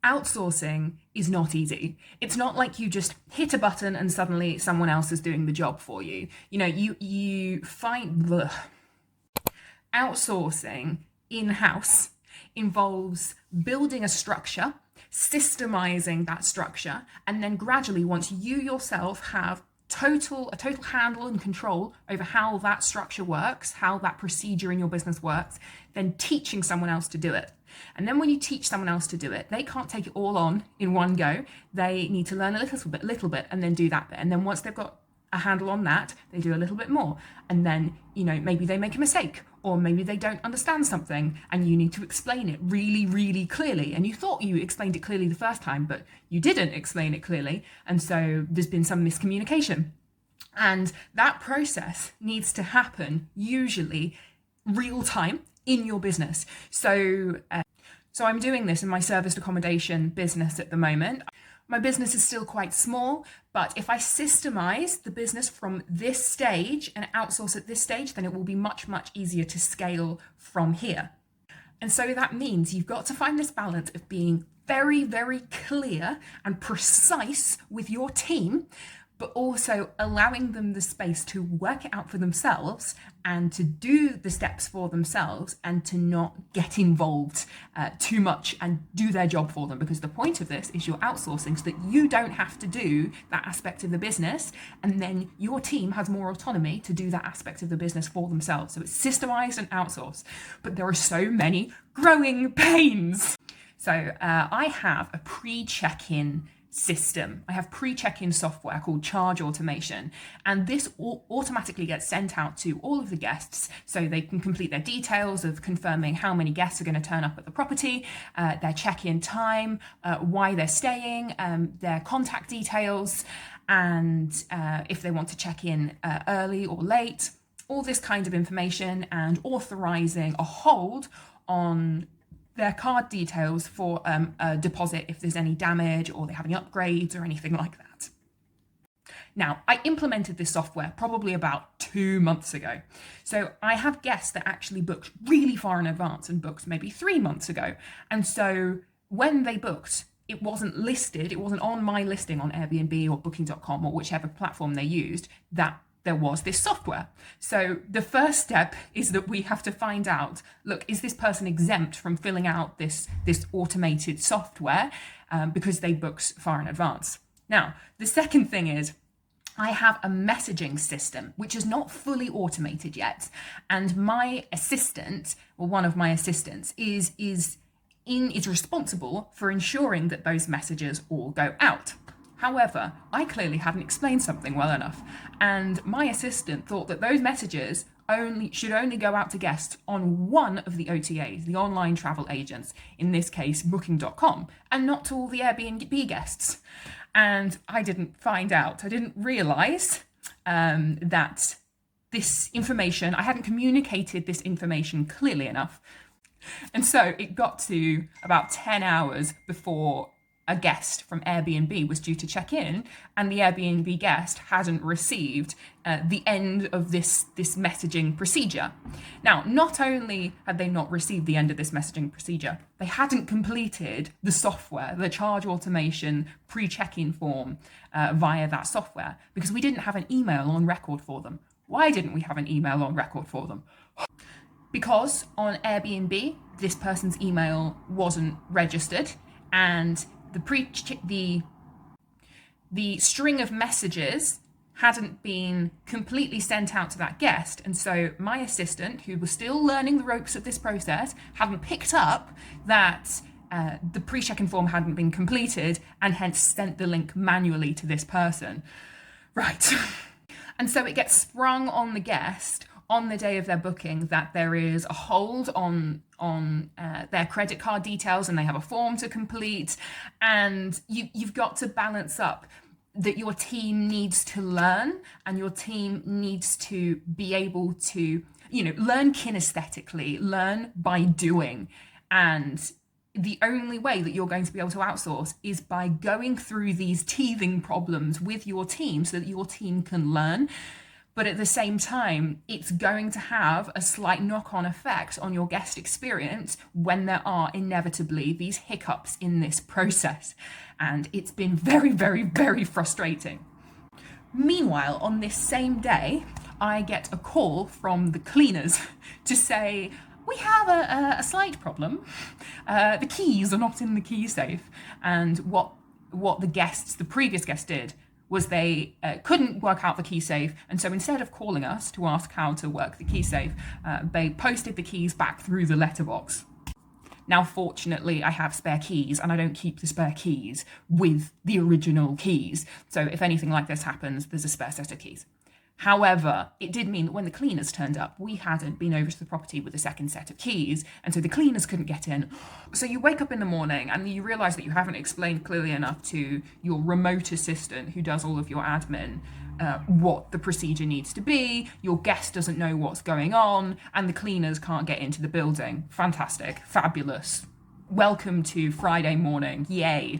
Outsourcing is not easy. It's not like you just hit a button and suddenly someone else is doing the job for you. You find outsourcing in-house involves building a structure, systemizing that structure, and then gradually, once you yourself have a total handle and control over how that structure works, how that procedure in your business works, then teaching someone else to do it. And then when you teach someone else to do it, they can't take it all on in one go. They need to learn a little bit, and then do that bit. And then once they've got a handle on that, they do a little bit more. And then, maybe they make a mistake, or maybe they don't understand something, and you need to explain it really, really clearly. And you thought you explained it clearly the first time, but you didn't explain it clearly. And so there's been some miscommunication. And that process needs to happen usually real time in your business. So I'm doing this in my serviced accommodation business at the moment. My business is still quite small, but if I systemize the business from this stage and outsource at this stage, then it will be much, much easier to scale from here. And so that means you've got to find this balance of being very, very clear and precise with your team, but also allowing them the space to work it out for themselves and to do the steps for themselves, and to not get involved too much and do their job for them. Because the point of this is you're outsourcing so that you don't have to do that aspect of the business, and then your team has more autonomy to do that aspect of the business for themselves. So it's systemized and outsourced, but there are so many growing pains. So I have a pre-check-in system. I have pre-check-in software called Charge Automation, and this automatically gets sent out to all of the guests so they can complete their details of confirming how many guests are going to turn up at the property, their check-in time, why they're staying, their contact details, and if they want to check in early or late, all this kind of information, and authorizing a hold on their card details for a deposit if there's any damage or they have any upgrades or anything like that. Now, I implemented this software probably about 2 months ago. So I have guests that actually booked really far in advance and booked maybe 3 months ago. And so when they booked, it wasn't listed, it wasn't on my listing on Airbnb or Booking.com or whichever platform they used, that there was this software. So the first step is that we have to find out, look, is this person exempt from filling out this automated software because they booked far in advance? Now, the second thing is I have a messaging system, which is not fully automated yet. And my assistant, or one of my assistants, is responsible for ensuring that those messages all go out. However, I clearly hadn't explained something well enough, and my assistant thought that those messages should only go out to guests on one of the OTAs, the online travel agents, in this case Booking.com, and not to all the Airbnb guests. And I didn't realise that this information, I hadn't communicated this information clearly enough. And so it got to about 10 hours before a guest from Airbnb was due to check in, and the Airbnb guest hadn't received the end of this messaging procedure. Now, not only had they not received the end of this messaging procedure, they hadn't completed the software, the Charge Automation pre-check-in form via that software, because we didn't have an email on record for them. Why didn't we have an email on record for them? Because on Airbnb, this person's email wasn't registered, and the string of messages hadn't been completely sent out to that guest. And so my assistant, who was still learning the ropes of this process, hadn't picked up that the pre-check-in form hadn't been completed, and hence sent the link manually to this person. Right. And so it gets sprung on the guest on the day of their booking that there is a hold on their credit card details, and they have a form to complete, and you've got to balance up that your team needs to learn, and your team needs to be able to, learn kinesthetically, learn by doing. And the only way that you're going to be able to outsource is by going through these teething problems with your team so that your team can learn. But at the same time, it's going to have a slight knock-on effect on your guest experience when there are inevitably these hiccups in this process. And it's been very, very, very frustrating. Meanwhile, on this same day, I get a call from the cleaners to say, we have a slight problem. The keys are not in the key safe. And what the previous guest did was they couldn't work out the key safe. And so instead of calling us to ask how to work the key safe, they posted the keys back through the letterbox. Now, fortunately, I have spare keys and I don't keep the spare keys with the original keys. So if anything like this happens, there's a spare set of keys. However, it did mean that when the cleaners turned up, we hadn't been over to the property with a second set of keys, and so the cleaners couldn't get in. So you wake up in the morning and you realise that you haven't explained clearly enough to your remote assistant who does all of your admin what the procedure needs to be. Your guest doesn't know what's going on, and the cleaners can't get into the building. Fantastic, fabulous. Welcome to Friday morning, yay.